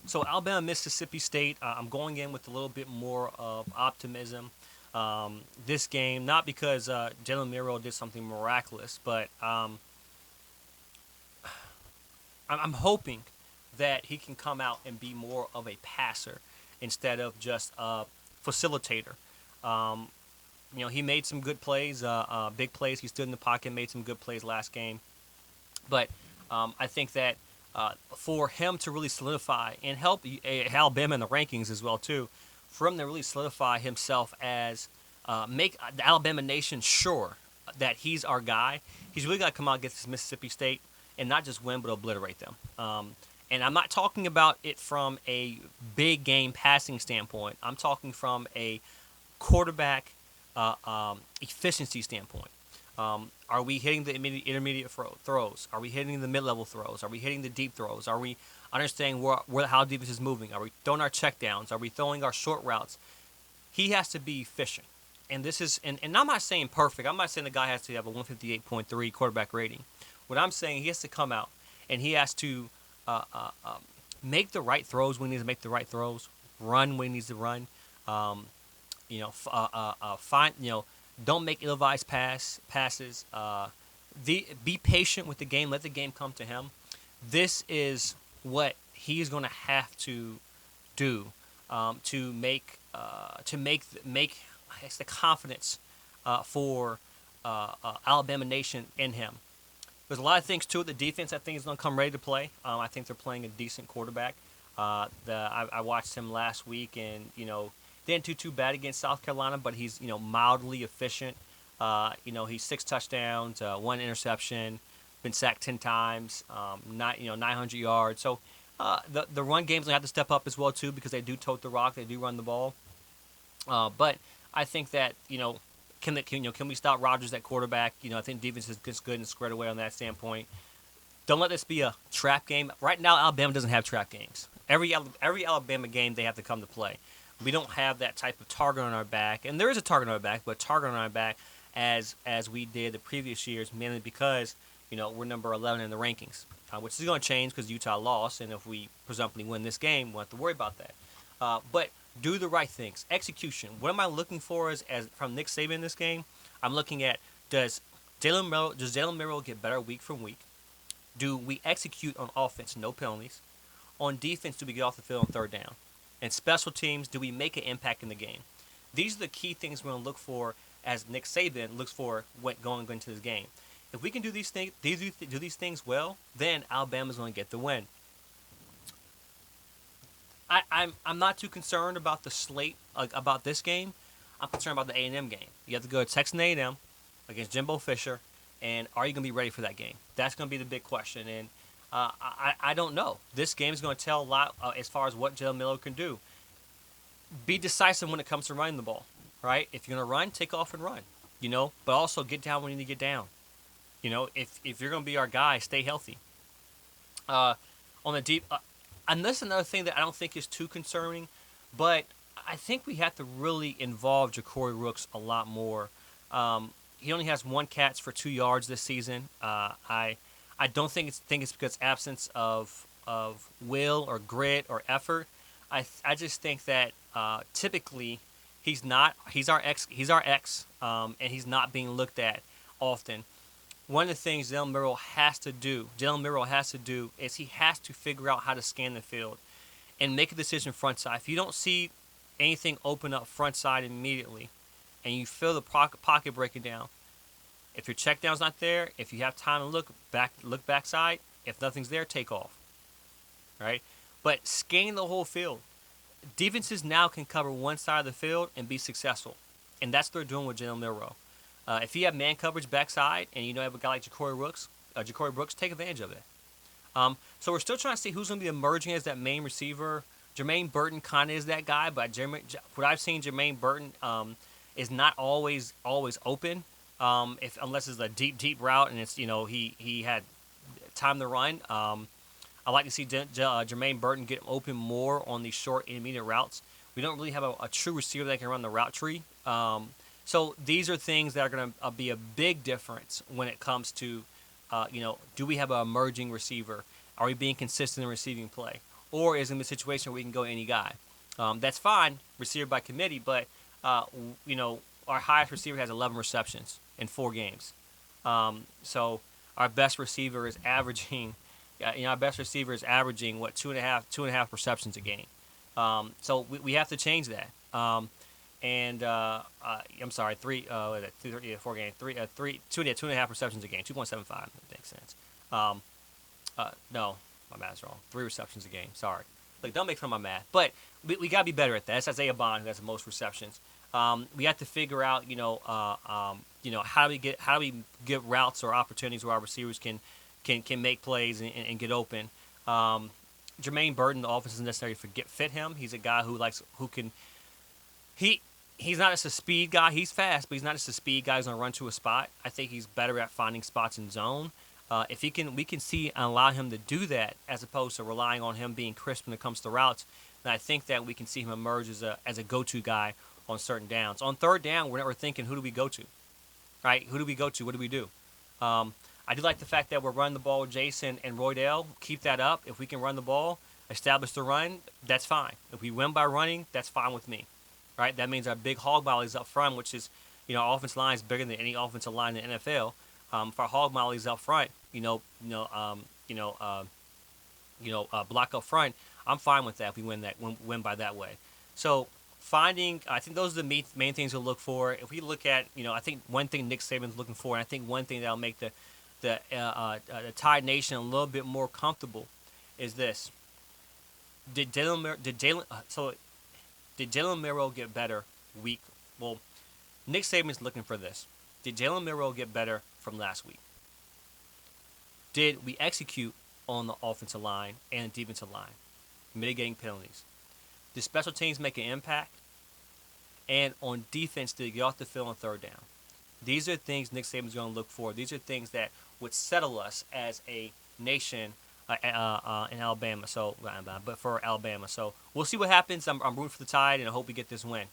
So Alabama, Mississippi State. I'm going in with a little bit more of optimism. This game, not because Jalen Miro did something miraculous, but I'm hoping that he can come out and be more of a passer instead of just a facilitator. Um, he made some good plays, big plays. He stood in the pocket, made some good plays last game. But I think that for him to really solidify and help Alabama in the rankings as well too, for him to really solidify himself as make the Alabama nation sure that he's our guy, he's really got to come out against Mississippi State and not just win but obliterate them. And I'm not talking about it from a big game passing standpoint. I'm talking from a quarterback efficiency standpoint. Are we hitting the intermediate throws? Are we hitting the mid-level throws? Are we hitting the deep throws? Are we understanding how defense is moving? Are we throwing our checkdowns? Are we throwing our short routes? He has to be efficient. And this is, and I'm not saying perfect. I'm not saying the guy has to have a 158.3 quarterback rating. What I'm saying, he has to come out and he has to uh, uh, um, make the right throws when he needs to make the right throws, run when he needs to run. Um, find don't make ill-advised passes. Be patient with the game. Let the game come to him. This is what he is going to have to do to make the confidence for Alabama Nation in him. There's a lot of things to it. The defense, I think, is going to come ready to play. I think they're playing a decent quarterback. I watched him last week, and didn't do too bad against South Carolina, but he's mildly efficient. He's 6 touchdowns, 1 interception, been sacked 10 times, 900 yards. So the run game's gonna have to step up as well too because they do tote the rock, they do run the ball. But I think that can we stop Rodgers at quarterback? I think defense is good and squared away on that standpoint. Don't let this be a trap game. Right now, Alabama doesn't have trap games. Every Alabama game they have to come to play. We don't have that type of target on our back, and there is a target on our back, but target on our back as we did the previous years, mainly because we're number 11 in the rankings, which is going to change because Utah lost, and if we presumptively win this game, we won't have to worry about that. But do the right things, execution. What am I looking for as from Nick Saban in this game? I'm looking at does Jalen Miro get better week from week? Do we execute on offense, no penalties? On defense, do we get off the field on third down? And special teams, do we make an impact in the game? These are the key things we're going to look for as Nick Saban looks for what going into this game. If we can do these things, do these things well, then Alabama's going to get the win. I'm not too concerned about the slate about this game. I'm concerned about the A&M game. You have to go to Texas A&M against Jimbo Fisher, and are you going to be ready for that game? That's going to be the big question. And I don't know. This game is going to tell a lot as far as what Jalen Miller can do. Be decisive when it comes to running the ball, right? If you're going to run, take off and run, but also get down when you need to get down. If you're going to be our guy, stay healthy. On the deep, and this is another thing that I don't think is too concerning, but I think we have to really involve Ja'Cory Rooks a lot more. He only has 1 catch for 2 yards this season. I don't think it's because absence of will or grit or effort. I just think that typically he's our ex and he's not being looked at often. One of the things Jalen Miro has to do is he has to figure out how to scan the field and make a decision front side. If you don't see anything open up front side immediately and you feel the pocket breaking down, if your check down's not there, if you have time to look backside, if nothing's there, take off. Right? But scanning the whole field, defenses now can cover one side of the field and be successful. And that's what they're doing with Jalen Milroe. If you have man coverage backside and you have a guy like Ja'Cory Brooks, take advantage of it. So we're still trying to see who's going to be emerging as that main receiver. Jermaine Burton kind of is that guy, but what I've seen, Jermaine Burton is not always open. Unless it's a deep route and it's he had time to run. I like to see Jermaine Burton get open more on these short intermediate routes. We don't really have a true receiver that can run the route tree. So these are things that are going to be a big difference when it comes to, do we have an emerging receiver? Are we being consistent in receiving play? or is it a situation where we can go any guy? That's fine, receiver by committee, but our highest receiver has 11 receptions in 4 games. So our best receiver is averaging, what, two and a half receptions a game. So we have to change that. I'm sorry, 4 games, 2.5 receptions a game, 2.75 makes sense. No, my math's wrong. 3 receptions a game. Sorry. Like, don't make fun of my math, but we gotta be better at that. That's Isaiah Bond who has the most receptions. We have to figure out, how do we get routes or opportunities where our receivers can make plays and get open. Jermaine Burton, the offense isn't necessarily fit him. He's a guy he's not just a speed guy. He's fast, but he's not just a speed guy who's gonna run to a spot. I think he's better at finding spots in zone. If we can see and allow him to do that, as opposed to relying on him being crisp when it comes to routes, then I think that we can see him emerge as a go-to guy on certain downs. On third down, we're thinking, who do we go to? Right? Who do we go to? What do we do? I do like the fact that we're running the ball with Jason and Roydell. Keep that up. If we can run the ball, establish the run, that's fine. If we win by running, that's fine with me. Right? That means our big hog mollies up front, which is, our offensive line is bigger than any offensive line in the NFL. If our hog mollies up front, block up front, I'm fine with that if we win by that way. So I think those are the main things we'll look for. If we look at, I think one thing Nick Saban's looking for, and I think one thing that'll make the Tide Nation a little bit more comfortable is this: Did Jalen Milroe get better week? Well, Nick Saban's looking for this. Did Jalen Milroe get better from last week? Did we execute on the offensive line and defensive line, mitigating penalties? Did special teams make an impact? And on defense, did it get off the field on third down? These are things Nick Saban's going to look for. These are things that would settle us as a nation in Alabama. But for Alabama, so we'll see what happens. I'm rooting for the Tide, and I hope we get this win.